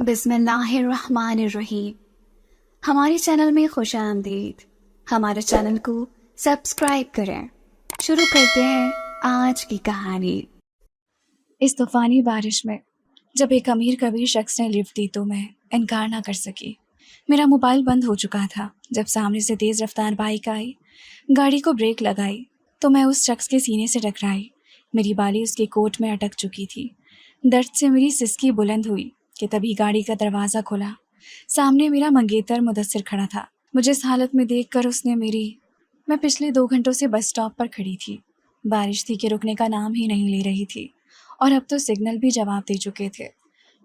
بسم اللہ الرحمن الرحیم۔ ہمارے چینل میں خوش آمدید۔ ہمارے چینل کو سبسکرائب کریں۔ شروع کرتے ہیں آج کی کہانی۔ اس طوفانی بارش میں جب ایک امیر کبیر شخص نے لفٹ دی تو میں انکار نہ کر سکی۔ میرا موبائل بند ہو چکا تھا۔ جب سامنے سے تیز رفتار بائک آئی، گاڑی کو بریک لگائی تو میں اس شخص کے سینے سے ٹکرائی۔ میری بالی اس کے کوٹ میں اٹک چکی تھی۔ درد سے میری سسکی بلند ہوئی کہ تبھی گاڑی کا دروازہ کھلا۔ سامنے میرا منگیتر مدثر کھڑا تھا۔ مجھے اس حالت میں دیکھ کر اس نے میں پچھلے 2 گھنٹوں سے بس سٹاپ پر کھڑی تھی۔ بارش تھی کہ رکنے کا نام ہی نہیں لے رہی تھی، اور اب تو سگنل بھی جواب دے چکے تھے۔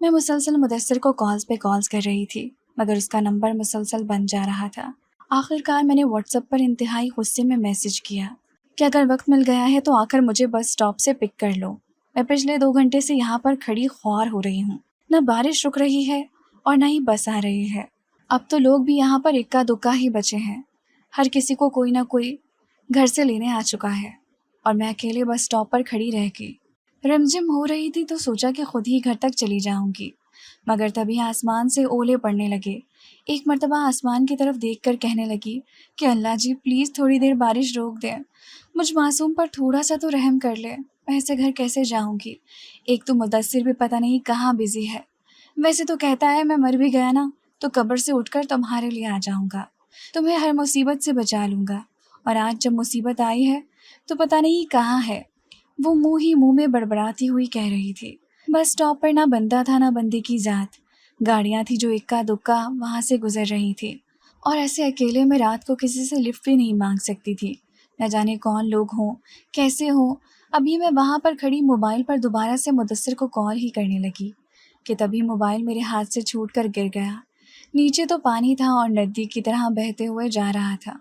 میں مسلسل مدثر کو کالز پہ کالز کر رہی تھی، مگر اس کا نمبر مسلسل بند جا رہا تھا۔ آخرکار میں نے واٹس ایپ پر انتہائی غصے میں میسج کیا کہ اگر وقت مل گیا ہے تو آ کر مجھے بس سٹاپ سے پک کر لو۔ میں پچھلے 2 گھنٹے سے یہاں پر کھڑی خوار ہو رہی ہوں۔ نہ بارش رک رہی ہے اور نہ ہی بس آ رہی ہے۔ اب تو لوگ بھی یہاں پر اکا دکا ہی بچے ہیں۔ ہر کسی کو کوئی نہ کوئی گھر سے لینے آ چکا ہے، اور میں اکیلے بس سٹاپ پر کھڑی رہ گئی۔ رمجم ہو رہی تھی تو سوچا کہ خود ہی گھر تک چلی جاؤں گی، مگر تبھی آسمان سے اولے پڑنے لگے۔ ایک مرتبہ آسمان کی طرف دیکھ کر کہنے لگی کہ اللہ جی پلیز تھوڑی دیر بارش روک دیں، مجھ معصوم پر تھوڑا سا تو رحم کر لے۔ میں ایسے گھر کیسے جاؤں گی؟ ایک تو مدثر بھی پتہ نہیں کہاں بزی ہے۔ ویسے تو کہتا ہے میں مر بھی گیا نا تو قبر سے اٹھ کر تمہارے لیے آ جاؤں گا، تمہیں ہر مصیبت سے بچا لوں گا، اور آج جب مصیبت آئی ہے تو پتہ نہیں کہاں ہے۔ وہ منہ ہی منہ میں بڑبڑاتی ہوئی کہہ رہی تھی۔ بس سٹاپ پر نہ بندہ تھا نہ بندے کی ذات، گاڑیاں تھیں جو اکا دکا وہاں سے گزر رہی تھی، اور ایسے اکیلے میں رات کو کسی سے لفٹ بھی نہیں مانگ سکتی تھی۔ نہ جانے کون لوگ ہوں، کیسے ہوں۔ ابھی میں وہاں پر کھڑی موبائل پر دوبارہ سے مدثر کو کال ہی کرنے لگی کہ تبھی موبائل میرے ہاتھ سے چھوٹ کر گر گیا۔ نیچے تو پانی تھا اور ندی کی طرح بہتے ہوئے جا رہا تھا۔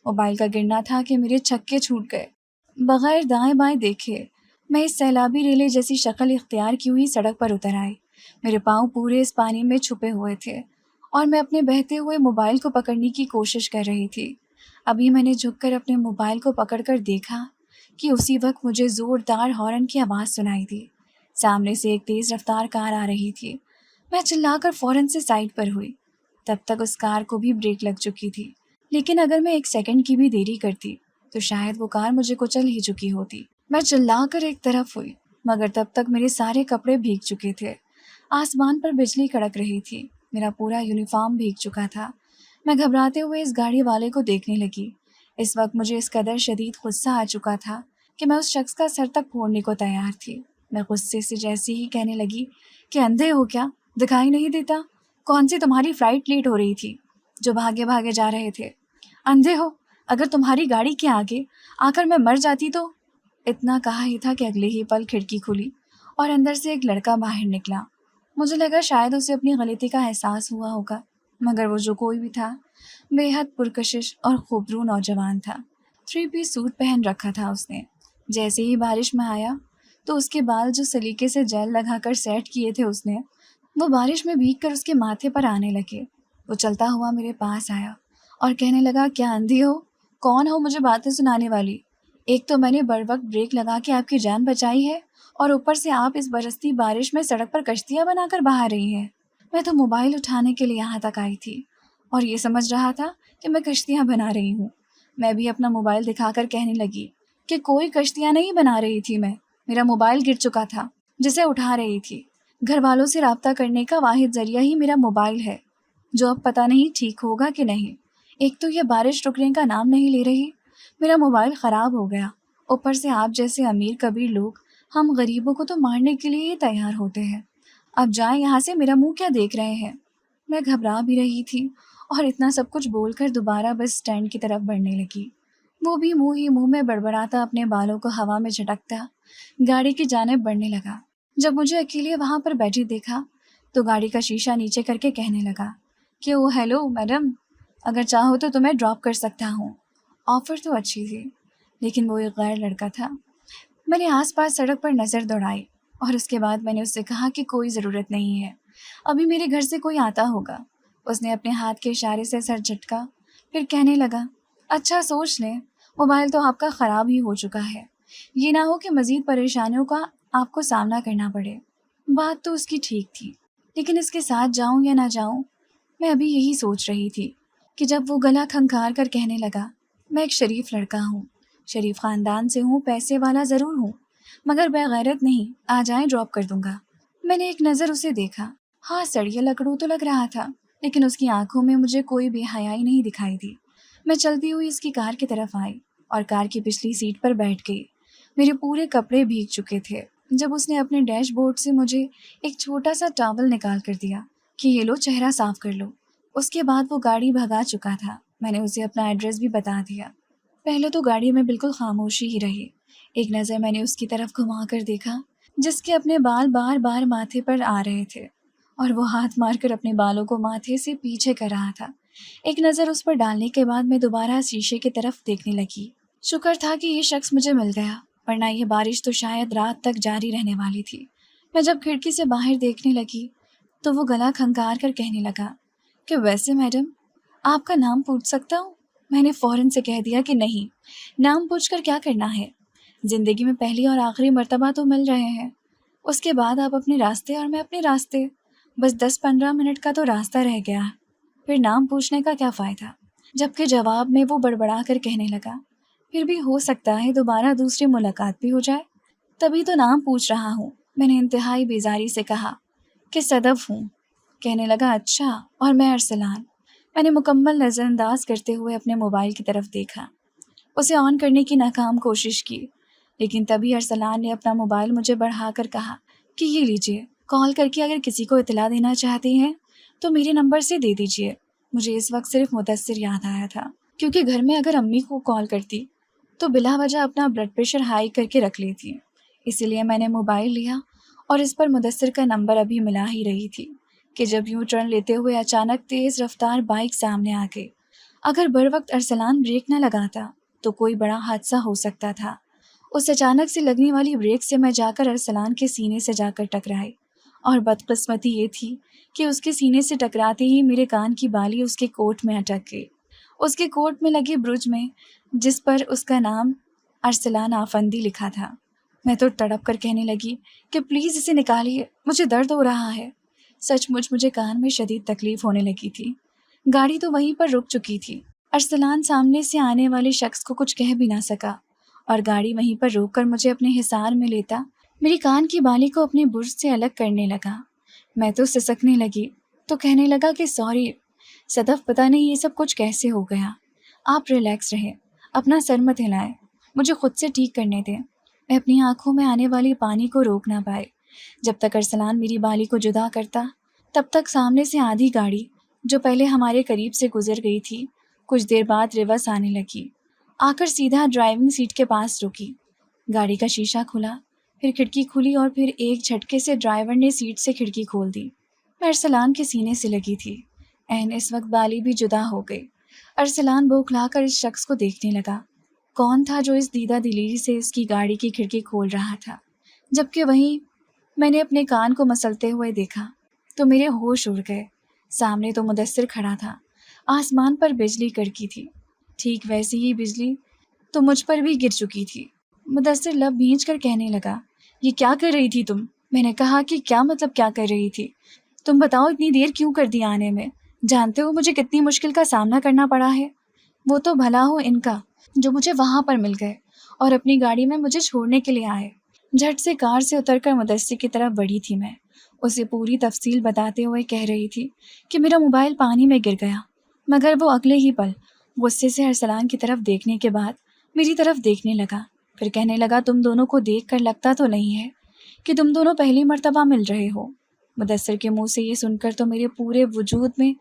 موبائل کا گرنا تھا کہ میرے چھکے چھوٹ گئے۔ بغیر دائیں بائیں دیکھے میں اس سیلابی ریلے جیسی شکل اختیار کی ہوئی سڑک پر اتر آئی۔ میرے پاؤں پورے اس پانی میں چھپے ہوئے تھے، اور میں اپنے بہتے ہوئے موبائل کو پکڑنے کی کوشش کر رہی تھی۔ ابھی میں نے جھک کر اپنے موبائل کو پکڑ کر دیکھا کہ اسی وقت مجھے زوردار ہارن کی آواز سنائی دی۔ سامنے سے ایک تیز رفتار کار آ رہی تھی۔ میں چلا کر فوراً سے سائڈ پر ہوئی۔ تب تک اس کار کو بھی بریک لگ چکی تھی، لیکن اگر میں 1 سیکنڈ کی بھی دیری کرتی تو شاید وہ کار مجھے کچل ہی چکی ہوتی۔ میں چلا کر ایک طرف ہوئی، مگر تب تک میرے سارے کپڑے بھیگ چکے تھے۔ آسمان پر بجلی کڑک رہی تھی، میرا پورا یونیفارم بھیگ چکا تھا۔ میں گھبراتے ہوئے اس گاڑی والے کو دیکھنے لگی۔ اس وقت مجھے اس قدر شدید غصہ آ چکا تھا کہ میں اس شخص کا سر تک پھوڑنے کو تیار تھی۔ میں غصے سے جیسے ہی کہنے لگی کہ اندھے ہو کیا، دکھائی نہیں دیتا؟ کون سی تمہاری فلائٹ لیٹ ہو رہی تھی جو بھاگے بھاگے جا رہے تھے؟ اندھے ہو؟ اگر تمہاری گاڑی کے آگے آ کر میں مر جاتی تو؟ اتنا کہا ہی تھا کہ اگلے ہی پل کھڑکی کھلی اور اندر سے ایک لڑکا باہر نکلا۔ مجھے لگا شاید اسے اپنی غلطی کا احساس ہوا ہوگا، مگر وہ جو کوئی بھی تھا بے حد پرکشش اور خوبرو نوجوان تھا۔ 3 پیس سوٹ پہن رکھا تھا اس نے۔ جیسے ہی بارش میں آیا تو اس کے بال جو سلیقے سے جیل لگا کر سیٹ کیے تھے اس نے، وہ بارش میں بھیگ کر اس کے ماتھے پر آنے لگے۔ وہ چلتا ہوا میرے پاس آیا اور کہنے لگا کیا اندھی ہو؟ کون ہو مجھے باتیں سنانے والی؟ ایک تو میں نے بر وقت بریک لگا کے آپ کی جان بچائی ہے، اور اوپر سے آپ اس برستی بارش میں سڑک پر کشتیاں بنا کر بہا رہی ہیں۔ میں تو موبائل اٹھانے کے لیے یہاں تک آئی تھی اور یہ سمجھ رہا تھا کہ میں کشتیاں بنا رہی ہوں۔ میں بھی اپنا موبائل دکھا کر کہنے لگی کہ کوئی کشتیاں نہیں بنا رہی تھی، میرا موبائل گر چکا تھا جسے اٹھا رہی تھی۔ گھر والوں سے رابطہ کرنے کا واحد ذریعہ ہی میرا موبائل ہے، جو اب پتہ نہیں ٹھیک ہوگا کہ نہیں۔ ایک تو یہ بارش رکنے کا نام نہیں لے رہی، میرا موبائل خراب ہو گیا، اوپر سے آپ جیسے امیر کبیر لوگ ہم غریبوں کو تو مارنے کے لیے ہی تیار ہوتے ہیں۔ اب جائیں یہاں سے، میرا منہ کیا دیکھ رہے ہیں؟ میں گھبرا بھی رہی تھی اور اتنا سب کچھ بول کر دوبارہ بس اسٹینڈ کی طرف بڑھنے لگی۔ وہ بھی منہ ہی منہ میں بڑبڑاتا اپنے بالوں کو ہوا میں جھٹکتا گاڑی کی جانب بڑھنے لگا۔ جب مجھے اکیلے وہاں پر بیٹھی دیکھا تو گاڑی کا شیشہ نیچے کر کے کہنے لگا کہ او ہیلو میڈم، اگر چاہو تو تمہیں ڈراپ کر سکتا ہوں۔ آفر تو اچھی تھی، لیکن وہ ایک غیر لڑکا تھا۔ میں نے آس پاس سڑک پر نظر دوڑائی اور اس کے بعد میں نے اس سے کہا کہ کوئی ضرورت نہیں ہے، ابھی میرے گھر سے کوئی آتا ہوگا۔ اس نے اپنے ہاتھ کے اشارے سے سر جھٹکا، پھر کہنے لگا اچھا سوچ لیں، موبائل تو آپ کا خراب ہی ہو چکا ہے، یہ نہ ہو کہ مزید پریشانیوں کا آپ کو سامنا کرنا پڑے۔ بات تو اس کی ٹھیک تھی، لیکن اس کے ساتھ جاؤں یا نہ جاؤں، میں ابھی یہی سوچ رہی تھی کہ جب وہ گلا کھنکھار کر کہنے لگا، میں ایک شریف لڑکا ہوں، شریف خاندان سے ہوں، پیسے والا ضرور ہوں، مگر بغیرت نہیں، آ جائیں ڈراپ کر دوں گا۔ میں نے ایک نظر اسے دیکھا، ہاں سڑیا لکڑو تو لگ رہا تھا، لیکن اس کی آنکھوں میں مجھے کوئی بے حیائی نہیں دکھائی دی۔ میں چلتی ہوئی اس کی کار کی طرف آئی اور کار کی پچھلی سیٹ پر بیٹھ گئی۔ میرے پورے کپڑے بھیگ چکے تھے جب اس نے اپنے ڈیش بورڈ سے مجھے ایک چھوٹا سا ٹاول نکال کر دیا کہ یہ لو، چہرہ صاف کر لو۔ اس کے بعد وہ گاڑی بھگا چکا تھا۔ میں نے اسے اپنا ایڈریس بھی بتا دیا۔ پہلے تو گاڑی میں بالکل خاموشی ہی رہی۔ ایک نظر میں نے اس کی طرف گھما کر دیکھا جس کے اپنے بال بار بار ماتھے پر آ رہے تھے اور وہ ہاتھ مار کر اپنے بالوں کو ماتھے سے پیچھے کر رہا تھا۔ ایک نظر اس پر ڈالنے کے بعد میں دوبارہ شیشے کی طرف دیکھنے لگی۔ شکر تھا کہ یہ شخص مجھے مل گیا، ورنہ یہ بارش تو شاید رات تک جاری رہنے والی تھی۔ میں جب کھڑکی سے باہر دیکھنے لگی تو وہ گلا کھنکار کر کہنے لگا کہ ویسے میڈم، آپ کا نام پوچھ سکتا ہوں؟ میں نے فوراً سے کہہ دیا کہ نہیں، نام پوچھ کر کیا کرنا ہے، زندگی میں پہلی اور آخری مرتبہ تو مل رہے ہیں، اس کے بعد آپ اپنے راستے اور میں اپنے راستے، بس 10-15 منٹ کا تو راستہ رہ گیا، پھر نام پوچھنے کا کیا فائدہ؟ جبکہ جواب میں وہ بڑبڑا کر کہنے لگا، پھر بھی ہو سکتا ہے دوبارہ دوسری ملاقات بھی ہو جائے، تبھی تو نام پوچھ رہا ہوں۔ میں نے انتہائی بیزاری سے کہا کہ صدف ہوں۔ کہنے لگا اچھا، اور میں ارسلان۔ میں نے مکمل نظر انداز کرتے ہوئے اپنے موبائل کی طرف دیکھا، اسے آن کرنے کی ناکام کوشش کی، لیکن تبھی ارسلان نے اپنا موبائل مجھے بڑھا کر کہا کہ یہ لیجئے، کال کر کے اگر کسی کو اطلاع دینا چاہتے ہیں تو میرے نمبر سے دے دیجئے۔ مجھے اس وقت صرف مدثر یاد آیا تھا، کیونکہ گھر میں اگر امی کو کال کرتی تو بلا وجہ اپنا بلڈ پریشر ہائی کر کے رکھ لیتی، اسی لیے میں نے موبائل لیا اور اس پر مدثر کا نمبر ابھی ملا ہی رہی تھی کہ جب یوں ٹرن لیتے ہوئے اچانک تیز رفتار بائک سامنے آ گئی۔ اگر بر وقت ارسلان بریک نہ لگاتا تو کوئی بڑا حادثہ ہو سکتا تھا۔ اس اچانک سے لگنے والی بریک سے میں جا کر ارسلان کے سینے سے جا کر ٹکرائی، اور بدقسمتی یہ تھی کہ اس کے سینے سے ٹکراتے ہی میرے کان کی بالی اس کے کوٹ میں اٹک گئی، اس کے کوٹ میں لگے برج میں، جس پر اس کا نام ارسلان آفندی لکھا تھا۔ میں تو تڑپ کر کہنے لگی کہ پلیز اسے نکالیے، مجھے درد ہو رہا ہے۔ سچ مچ مجھے کان میں شدید تکلیف ہونے لگی تھی۔ گاڑی تو وہیں پر رک چکی تھی۔ ارسلان سامنے سے آنے والے شخص کو کچھ کہہ بھی نہ سکا اور گاڑی وہیں پر روک کر مجھے اپنے حصار میں لیتا میری کان کی بالی کو اپنے برج سے الگ کرنے لگا۔ میں تو سسکنے لگی تو کہنے لگا کہ سوری صدف، پتہ نہیں یہ سب کچھ کیسے ہو گیا، آپ ریلیکس رہیں، اپنا سر مت ہلائیں، مجھے خود سے ٹھیک کرنے دیں۔ میں اپنی آنکھوں میں آنے والی پانی کو روک نہ پائے۔ جب تک ارسلان میری بالی کو جدا کرتا تب تک سامنے سے آدھی گاڑی جو پہلے ہمارے قریب سے گزر گئی تھی کچھ دیر بعد ریورس آنے لگی، آ کر سیدھا ڈرائیونگ سیٹ کے پاس رکی۔ گاڑی کا شیشہ کھلا، پھر کھڑکی کھلی اور پھر ایک جھٹکے سے ڈرائیور نے سیٹ سے کھڑکی کھول دی۔ میں ارسلان کے سینے سے لگی تھی۔ عین اس وقت بالی بھی جدا ہو گئی۔ ارسلان بوکھلا کر اس شخص کو دیکھنے لگا، کون تھا جو اس دیدہ دلیری سے اس کی گاڑی کی کھڑکی کھول رہا تھا؟ جبکہ وہیں میں نے اپنے کان کو مسلتے ہوئے دیکھا تو میرے ہوش اڑ گئے۔ سامنے تو مدثر کھڑا تھا، آسمان پر بجلی کڑکی تھی، ٹھیک ویسی ہی بجلی تو مجھ پر بھی گر چکی تھی۔ مدثر لب بھینچ کر کہنے لگا، یہ کیا کر رہی تھی تم؟ میں نے کہا کہ کیا مطلب کیا کر رہی تھی؟ تم بتاؤ اتنی دیر کیوں کر دی آنے میں؟ جانتے ہو مجھے کتنی مشکل کا سامنا کرنا پڑا ہے؟ وہ تو بھلا ہو ان کا جو مجھے وہاں پر مل گئے اور اپنی گاڑی میں مجھے چھوڑنے کے لیے آئے۔ جھٹ سے کار سے اتر کر مدثر کی طرف بڑھی تھی میں، اسے پوری تفصیل بتاتے ہوئے کہہ رہی تھی کہ میرا موبائل پانی میں گر گیا، مگر وہ اگلے ہی پل غصے سے ارسلان کی طرف دیکھنے کے بعد میری طرف دیکھنے لگا، پھر کہنے لگا تم دونوں کو دیکھ کر لگتا تو نہیں ہے کہ تم دونوں پہلی مرتبہ مل رہے ہو۔ مدثر کے منہ سے یہ سن کر تو میرے پورے وجود میں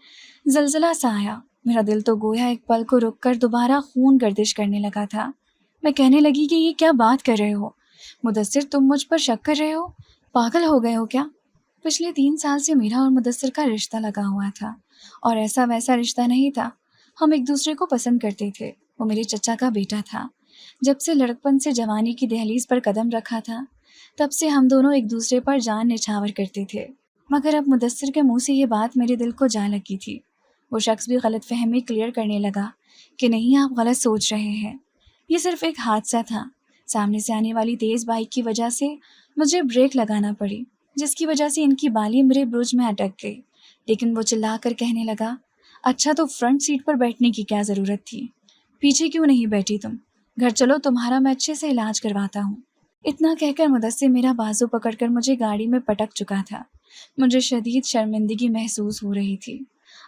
زلزلہ سا آیا، میرا دل تو گویا ایک پل کو رک کر دوبارہ خون گردش کرنے لگا تھا۔ میں کہنے لگی کہ یہ کیا بات کر رہے ہو مدثر، تم مجھ پر شک کر رہے ہو؟ پاگل ہو گئے ہو کیا؟ پچھلے 3 سال سے میرا اور مدثر کا رشتہ لگا ہوا تھا، اور ایسا ویسا رشتہ نہیں تھا، ہم ایک دوسرے کو پسند کرتے تھے۔ وہ میرے چچا کا بیٹا تھا۔ جب سے لڑکپن سے جوانی کی دہلیز پر قدم رکھا تھا تب سے ہم دونوں ایک دوسرے پر جان نچھاور کرتے تھے، مگر اب مدثر کے منہ سے یہ بات میرے دل کو جا لگی تھی۔ وہ شخص بھی غلط فہمی کلیئر کرنے لگا کہ نہیں، آپ غلط سوچ رہے ہیں، یہ صرف ایک حادثہ تھا، سامنے سے آنے والی تیز بائک کی وجہ سے مجھے بریک لگانا پڑی، جس کی وجہ سے ان کی بالی میرے برج میں اٹک گئی۔ لیکن وہ چلا کر کہنے لگا، اچھا تو فرنٹ سیٹ پر بیٹھنے کی کیا ضرورت تھی؟ پیچھے کیوں نہیں بیٹھی تم؟ گھر چلو، تمہارا میں اچھے سے علاج کرواتا ہوں۔ اتنا کہہ کر مدثر میرا بازو پکڑ کر مجھے گاڑی میں پٹک چکا تھا۔ مجھے شدید شرمندگی محسوس ہو رہی تھی۔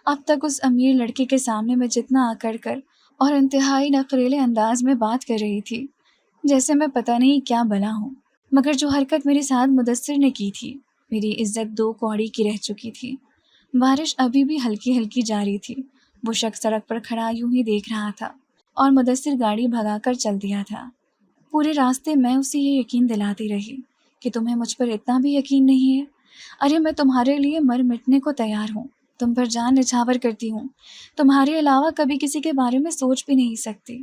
اب تک اس امیر لڑکے کے سامنے میں جتنا اکڑ کر اور انتہائی نخریلے انداز میں بات کر رہی تھی، جیسے میں پتہ نہیں کیا بلا ہوں، مگر جو حرکت میرے ساتھ مدثر نے کی تھی، میری عزت دو کوڑی کی رہ چکی تھی۔ بارش ابھی بھی ہلکی ہلکی جاری تھی۔ وہ شخص سڑک پر کھڑا یوں ہی دیکھ رہا تھا اور مدثر گاڑی بھگا کر چل دیا تھا۔ پورے راستے میں اسے یہ یقین دلاتی رہی کہ تمہیں مجھ پر اتنا بھی یقین نہیں ہے؟ ارے میں تمہارے لیے مر مٹنے کو تیار ہوں، تم پر جان نچھاور کرتی ہوں، تمہارے علاوہ کبھی کسی کے بارے میں سوچ بھی نہیں سکتی،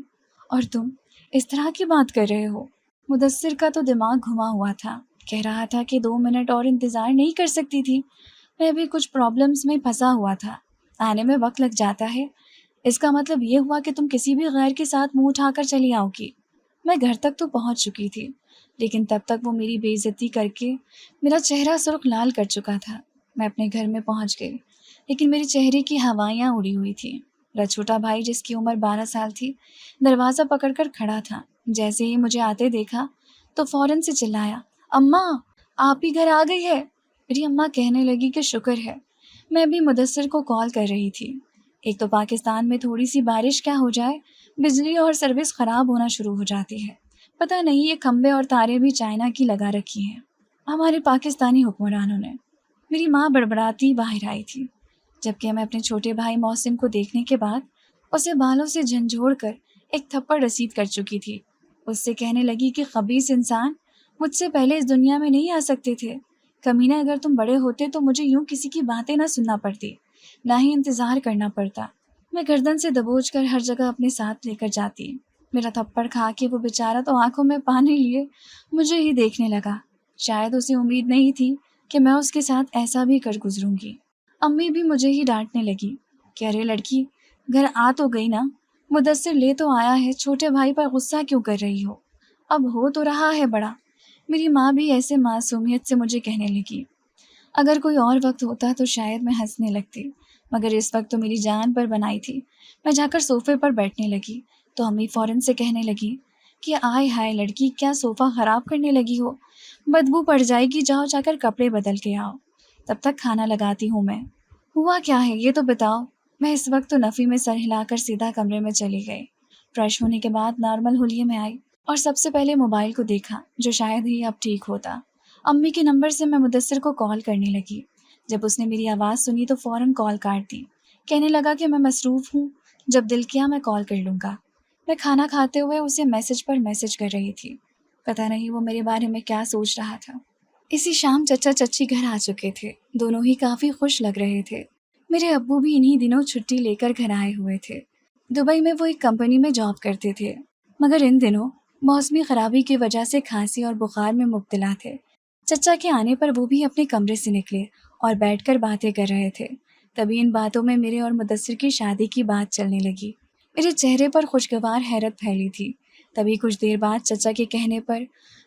اور تم اس طرح کی بات کر رہے ہو؟ مدثر کا تو دماغ گھما ہوا تھا، کہہ رہا تھا کہ 2 منٹ اور انتظار نہیں کر سکتی تھی؟ میں بھی کچھ پرابلمز میں پھنسا ہوا تھا، آنے میں وقت لگ جاتا ہے۔ اس کا مطلب یہ ہوا کہ تم کسی بھی غیر کے ساتھ منہ اٹھا کر چلی آؤ گی۔ میں گھر تک تو پہنچ چکی تھی، لیکن تب تک وہ میری بے عزتی کر کے میرا چہرہ سرخ لال کر چکا تھا۔ میں اپنے گھر میں پہنچ گئی، لیکن میرے چہرے کی ہوائیاں اڑی ہوئی تھیں۔ میرا چھوٹا بھائی، جس کی عمر 12 سال تھی، دروازہ پکڑ کر کھڑا تھا۔ جیسے ہی مجھے آتے دیکھا تو فوراً سے چلایا، اماں آپ ہی گھر آ گئی ہے۔ میری اماں کہنے لگی کہ شکر ہے۔ میں بھی مدثر کو کال کر رہی تھی۔ ایک تو پاکستان میں تھوڑی سی بارش کیا ہو جائے، بجلی اور سروس خراب ہونا شروع ہو جاتی ہے۔ پتہ نہیں یہ کھمبے اور تارے بھی چائنا کی لگا رکھی ہیں ہمارے پاکستانی حکمرانوں نے۔ میری ماں بڑبڑاتی باہر آئی تھی، جبکہ میں اپنے چھوٹے بھائی محسن کو دیکھنے کے بعد اسے بالوں سے جھنجھوڑ کر ایک تھپڑ رسید کر چکی تھی۔ اس سے کہنے لگی کہ خبیث انسان، مجھ سے پہلے اس دنیا میں نہیں آ سکتے تھے۔ کمینہ، اگر تم بڑے ہوتے تو مجھے یوں کسی کی باتیں نہ سننا پڑتی، نہ ہی انتظار کرنا پڑتا۔ میں گردن سے دبوچ کر ہر جگہ اپنے ساتھ لے کر جاتی۔ میرا تھپڑ کھا کے وہ بیچارہ تو آنکھوں میں پانی لیے مجھے ہی دیکھنے لگا۔ شاید اسے امید نہیں تھی کہ میں اس کے ساتھ ایسا بھی کر گزروں گی۔ امی بھی مجھے ہی ڈانٹنے لگی کہ ارے لڑکی، گھر آ تو گئی نا، مدثر لے تو آیا ہے، چھوٹے بھائی پر غصہ کیوں کر رہی ہو؟ اب ہو تو رہا ہے بڑا۔ میری ماں بھی ایسے معصومیت سے مجھے کہنے لگی۔ اگر کوئی اور وقت ہوتا تو شاید میں ہنسنے لگتی، مگر اس وقت تو میری جان پر بنائی تھی۔ میں جا کر صوفے پر بیٹھنے لگی تو امی فوراً سے کہنے لگی کہ آئے ہائے لڑکی، کیا صوفہ خراب کرنے لگی ہو؟ بدبو پڑ جائے گی، جاؤ جا کر کپڑے بدل کے آؤ، تب تک کھانا لگاتی ہوں میں۔ ہوا کیا ہے یہ تو بتاؤ۔ میں اس وقت تو نفی میں سر ہلا کر سیدھا کمرے میں چلی گئی۔ فریش ہونے کے بعد نارمل حلیے میں آئی اور سب سے پہلے موبائل کو دیکھا، جو شاید ہی اب ٹھیک ہوتا۔ امی کے نمبر سے میں مدثر کو کال کرنے لگی۔ جب اس نے میری آواز سنی تو فوراً کال کاٹ دی، کہنے لگا کہ میں مصروف ہوں، جب دل کیا میں کال کر لوں گا۔ میں کھانا کھاتے ہوئے اسے میسج پر میسج کر رہی تھی۔ پتہ نہیں وہ میرے بارے میں کیا سوچ رہا تھا۔ اسی شام چچا چچی گھر آ چکے تھے، دونوں ہی کافی خوش لگ رہے تھے۔ میرے ابو بھی انہی دنوں چھٹی لے کر گھر آئے ہوئے تھے۔ دبئی میں وہ ایک کمپنی میں جاب کرتے تھے، مگر ان دنوں موسمی خرابی کی وجہ سے کھانسی اور بخار میں مبتلا تھے۔ چچا کے آنے پر وہ بھی اپنے کمرے سے نکلے اور بیٹھ کر باتیں کر رہے تھے۔ تبھی ان باتوں میں میرے اور مدثر کی شادی کی بات چلنے لگی۔ میرے چہرے پر خوشگوار حیرت پھیلی تھی۔ تبھی کچھ دیر بعد چچا کے کہنے پر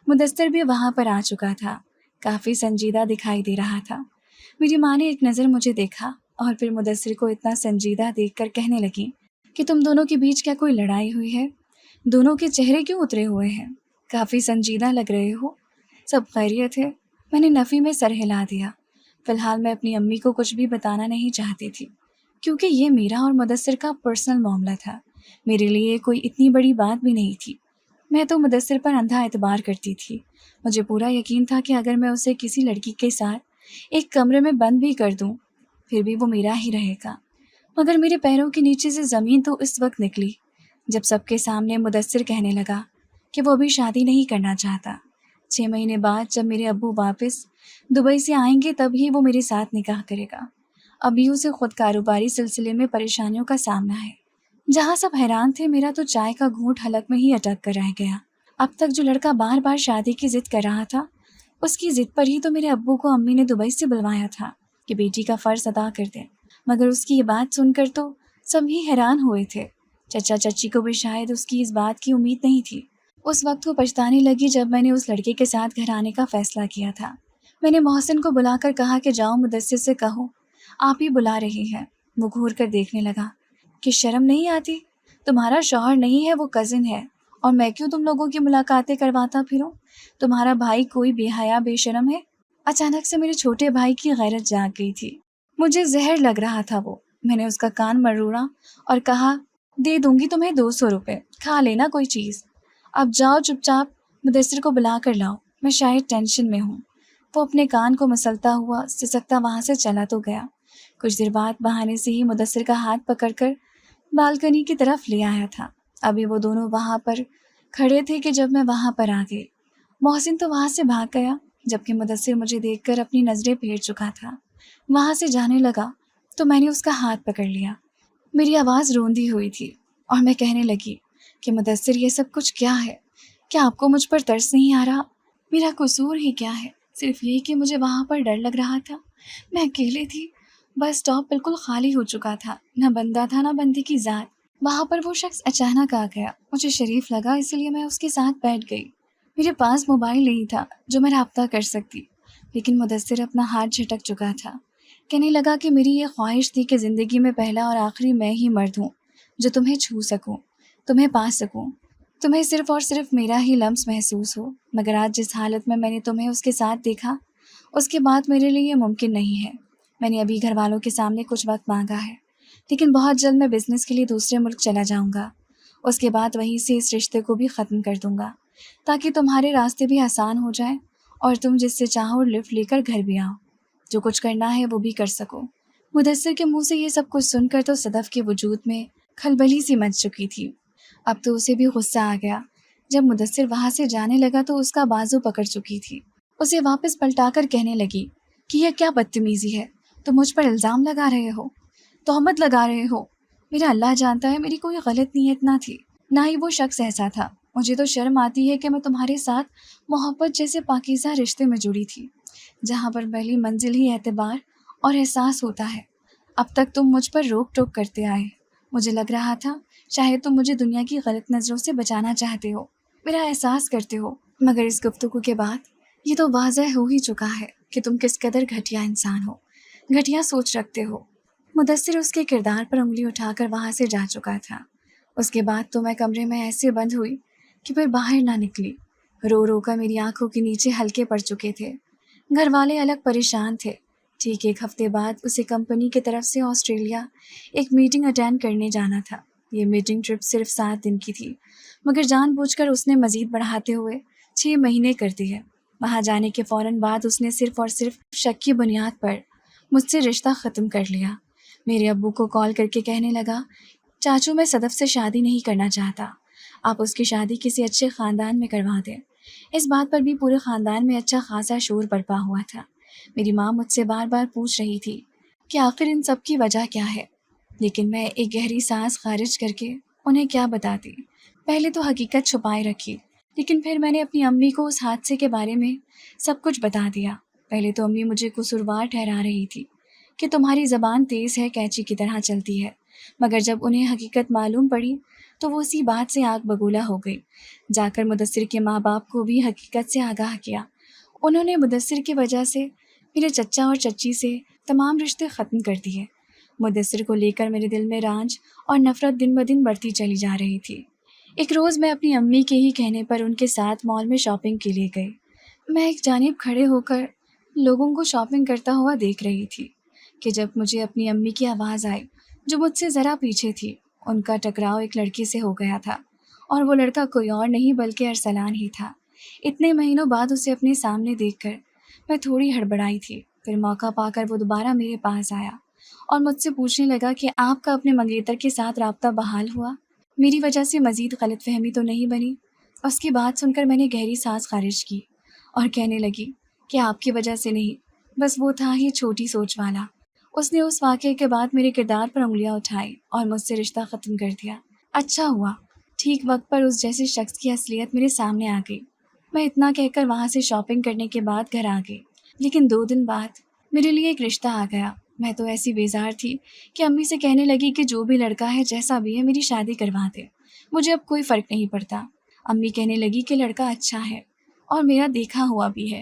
مدثر بھی وہاں پر آ چکا تھا۔ کافی سنجیدہ دکھائی دے رہا تھا۔ میری ماں نے ایک نظر مجھے دیکھا اور پھر مدثر کو اتنا سنجیدہ دیکھ کر کہنے لگی کہ تم دونوں کے بیچ کیا کوئی لڑائی ہوئی ہے؟ دونوں کے چہرے کیوں اترے ہوئے ہیں؟ کافی سنجیدہ لگ رہے ہو۔ سب خیریت ہے؟ میں نے نفی میں سر ہلا دیا۔ فی الحال میں اپنی امی کو کچھ بھی بتانا نہیں چاہتی تھی، کیونکہ یہ میرا اور مدثر کا پرسنل معاملہ تھا۔ میرے لیے کوئی اتنی بڑی بات بھی نہیں تھی۔ میں تو مدثر پر اندھا اعتبار کرتی تھی۔ مجھے پورا یقین تھا کہ اگر میں اسے کسی لڑکی کے ساتھ ایک کمرے میں بند بھی کر دوں، پھر بھی وہ میرا ہی رہے گا۔ مگر میرے پیروں کے نیچے سے زمین تو اس وقت نکلی جب سب کے سامنے مدثر کہنے لگا کہ وہ ابھی شادی نہیں کرنا چاہتا۔ 6 مہینے بعد جب میرے ابو واپس دبئی سے آئیں گے تب ہی وہ میرے ساتھ نکاح کرے گا۔ ابھی اسے خود کاروباری سلسلے میں پریشانیوں کا سامنا ہے۔ جہاں سب حیران تھے، میرا تو چائے کا گھونٹ حلق میں ہی اٹک کر رہ گیا۔ اب تک جو لڑکا بار بار شادی کی ضد کر رہا تھا، اس کی ضد پر ہی تو میرے ابو کو امی نے دبئی سے بلوایا تھا کہ بیٹی کا فرض ادا کر دیں، مگر اس کی یہ بات سن کر تو سب ہی حیران ہوئے تھے۔ چچا چچی کو بھی شاید اس کی اس بات کی امید نہیں تھی۔ اس وقت وہ پچھتانے لگی جب میں نے اس لڑکے کے ساتھ گھر آنے کا فیصلہ کیا تھا۔ میں نے محسن کو بلا کر کہا کہ جاؤ مدثر سے کہو آپ ہی بلا رہی ہیں۔ وہ گھور کر دیکھنے لگا کہ شرم نہیں آتی؟ تمہارا شوہر نہیں ہے، وہ کزن ہے، اور میں کیوں تم لوگوں کی ملاقاتیں کرواتا پھروں؟ تمہارا بھائی کوئی بے حیا بے شرم ہے؟ اچانک سے میرے چھوٹے بھائی کی غیرت جاگ گئی تھی، مجھے زہر لگ رہا تھا وہ۔ میں نے اس کا کان مروڑا اور کہا دے دوں گی تمہیں 200 روپے، کھا لینا کوئی چیز۔ اب جاؤ چپ چاپ مدثر کو بلا کر لاؤ، میں شاید ٹینشن میں ہوں۔ وہ اپنے کان کو مسلتا ہوا سسکتا وہاں سے چلا تو گیا۔ کچھ دیر بعد بہانے سے ہی مدثر کا ہاتھ پکڑ کر بالکنی کی طرف لے آیا تھا۔ ابھی وہ دونوں وہاں پر کھڑے تھے کہ جب میں وہاں پر آ گئی۔ محسن تو وہاں سے بھاگ گیا، جبکہ مدثر مجھے دیکھ کر اپنی نظریں پھیر چکا تھا۔ وہاں سے جانے لگا تو میں نے اس کا ہاتھ پکڑ لیا۔ میری آواز روندی ہوئی تھی اور میں کہنے لگی کہ مدثر یہ سب کچھ کیا ہے؟ کیا آپ کو مجھ پر ترس نہیں آ رہا؟ میرا قصور ہی کیا ہے؟ صرف یہ کہ مجھے وہاں پر ڈر لگ رہا تھا۔ میں اکیلے تھی، بس اسٹاپ بالکل خالی ہو چکا تھا، نہ بندہ تھا نہ بندی کی ذات۔ وہاں پر وہ شخص اچانک آ گیا، مجھے شریف لگا، اسی لیے میں اس کے ساتھ بیٹھ گئی۔ میرے پاس موبائل نہیں تھا جو میں رابطہ کر سکتی، لیکن مدثر اپنا ہاتھ جھٹک چکا تھا۔ کہنے لگا کہ میری یہ خواہش تھی کہ زندگی میں پہلا اور آخری میں ہی مرد ہوں جو تمہیں چھو سکوں، تمہیں پا سکوں، تمہیں صرف اور صرف میرا ہی لمس محسوس ہو۔ مگر آج جس حالت میں نے تمہیں اس کے ساتھ دیکھا، اس کے بعد میرے لیے یہ ممکن نہیں ہے۔ میں نے ابھی گھر والوں کے سامنے کچھ وقت مانگا ہے، لیکن بہت جلد میں بزنس کے لیے دوسرے ملک چلا جاؤں گا۔ اس کے بعد وہیں سے اس رشتے کو بھی ختم کر دوں گا، تاکہ تمہارے راستے بھی آسان ہو جائیں اور تم جس سے چاہو لفٹ لے کر گھر بھی آؤ، جو کچھ کرنا ہے وہ بھی کر سکو۔ مدثر کے منہ سے یہ سب کچھ سن کر تو صدف کے وجود میں کھلبلی سی مچ چکی تھی۔ اب تو اسے بھی غصہ آ گیا۔ جب مدثر وہاں سے جانے لگا تو اس کا بازو پکڑ چکی تھی، اسے واپس پلٹا کر کہنے لگی کہ یہ کیا بدتمیزی ہے؟ تم مجھ پر الزام لگا رہے ہو، تہمت لگا رہے ہو۔ میرا اللہ جانتا ہے میری کوئی غلط نیت نہ تھی، نہ ہی وہ شخص ایسا تھا۔ مجھے تو شرم آتی ہے کہ میں تمہارے ساتھ محبت جیسے پاکیزہ رشتے میں جڑی تھی، جہاں پر پہلی منزل ہی اعتبار اور احساس ہوتا ہے۔ اب تک تم مجھ پر روک ٹوک کرتے آئے، مجھے لگ رہا تھا شاید تم مجھے دنیا کی غلط نظروں سے بچانا چاہتے ہو، میرا احساس کرتے ہو۔ مگر اس گفتگو کے بعد یہ تو واضح ہو ہی چکا ہے کہ تم کس قدر گھٹیا انسان ہو، گھٹیا سوچ رکھتے ہو۔ مدثر اس کے کردار پر انگلی اٹھا کر وہاں سے جا چکا تھا۔ اس کے بعد تو میں کمرے میں ایسے بند ہوئی کہ پھر باہر نہ نکلی۔ رو رو کر میری آنکھوں کے نیچے ہلکے پڑ چکے تھے۔ گھر والے الگ پریشان تھے۔ ٹھیک 1 ہفتے بعد اسے کمپنی کی طرف سے آسٹریلیا ایک میٹنگ اٹینڈ کرنے جانا تھا۔ یہ میٹنگ ٹرپ صرف 7 دن کی تھی، مگر جان بوجھ کر اس نے مزید بڑھاتے ہوئے 6 مہینے کر دیے۔ وہاں جانے کے فوراً بعد اس نے صرف اور صرف شک کی بنیاد پر مجھ سے رشتہ ختم کر لیا۔ میرے ابو کو کال کر کے کہنے لگا چاچو میں صدف سے شادی نہیں کرنا چاہتا، آپ اس کی شادی کسی اچھے خاندان میں کروا دیں۔ اس بات پر بھی پورے خاندان میں اچھا خاصا شور برپا ہوا تھا۔ میری ماں مجھ سے بار بار پوچھ رہی تھی کہ آخر ان سب کی وجہ کیا ہے، لیکن میں ایک گہری سانس خارج کر کے انہیں کیا بتاتی۔ پہلے تو حقیقت چھپائے رکھی، لیکن پھر میں نے اپنی امی کو اس حادثے کے بارے میں سب کچھ بتا دیا۔ پہلے تو امی مجھے قصوروار ٹھہرا رہی تھی کہ تمہاری زبان تیز ہے، کینچی کی طرح چلتی ہے، مگر جب انہیں حقیقت معلوم پڑی تو وہ اسی بات سے آگ بگولا ہو گئی۔ جا کر مدثر کے ماں باپ کو بھی حقیقت سے آگاہ کیا۔ انہوں نے مدثر کی وجہ سے میرے چچا اور چچی سے تمام رشتے ختم کر دیے۔ مدثر کو لے کر میرے دل میں رانج اور نفرت دن بدن بڑھتی چلی جا رہی تھی۔ ایک روز میں اپنی امی کے ہی کہنے پر ان کے ساتھ مال میں شاپنگ کے لیے گئی۔ میں ایک جانب کھڑے ہو کر لوگوں کو شاپنگ کرتا ہوا دیکھ رہی تھی کہ جب مجھے اپنی امی کی آواز آئی جو مجھ سے ذرا پیچھے تھی۔ ان کا ٹکراؤ ایک لڑکی سے ہو گیا تھا، اور وہ لڑکا کوئی اور نہیں بلکہ ارسلان ہی تھا۔ اتنے مہینوں بعد اسے اپنے سامنے دیکھ کر میں تھوڑی ہڑبڑائی تھی۔ پھر موقع پا کر وہ دوبارہ میرے پاس آیا اور مجھ سے پوچھنے لگا کہ آپ کا اپنے منگیتر کے ساتھ رابطہ بحال ہوا، میری وجہ سے مزید غلط فہمی تو نہیں بنی؟ اس کی بات سن کر میں نے گہری سانس خارج کی اور کہنے لگی کہ آپ کی وجہ سے نہیں، بس وہ تھا ہی چھوٹی سوچ والا۔ اس نے اس واقعے کے بعد میرے کردار پر انگلیاں اٹھائی اور مجھ سے رشتہ ختم کر دیا۔ اچھا ہوا، ٹھیک وقت پر اس جیسے شخص کی اصلیت میرے سامنے آ گئی۔ میں اتنا کہہ کر وہاں سے شاپنگ کرنے کے بعد گھر آ گئی، لیکن 2 دن بعد میرے لیے ایک رشتہ آ گیا۔ میں تو ایسی بیزار تھی کہ امی سے کہنے لگی کہ جو بھی لڑکا ہے جیسا بھی ہے میری شادی کروا دے، مجھے اب کوئی فرق نہیں پڑتا۔ امی کہنے لگی کہ لڑکا اچھا ہے اور میرا دیکھا ہوا بھی ہے۔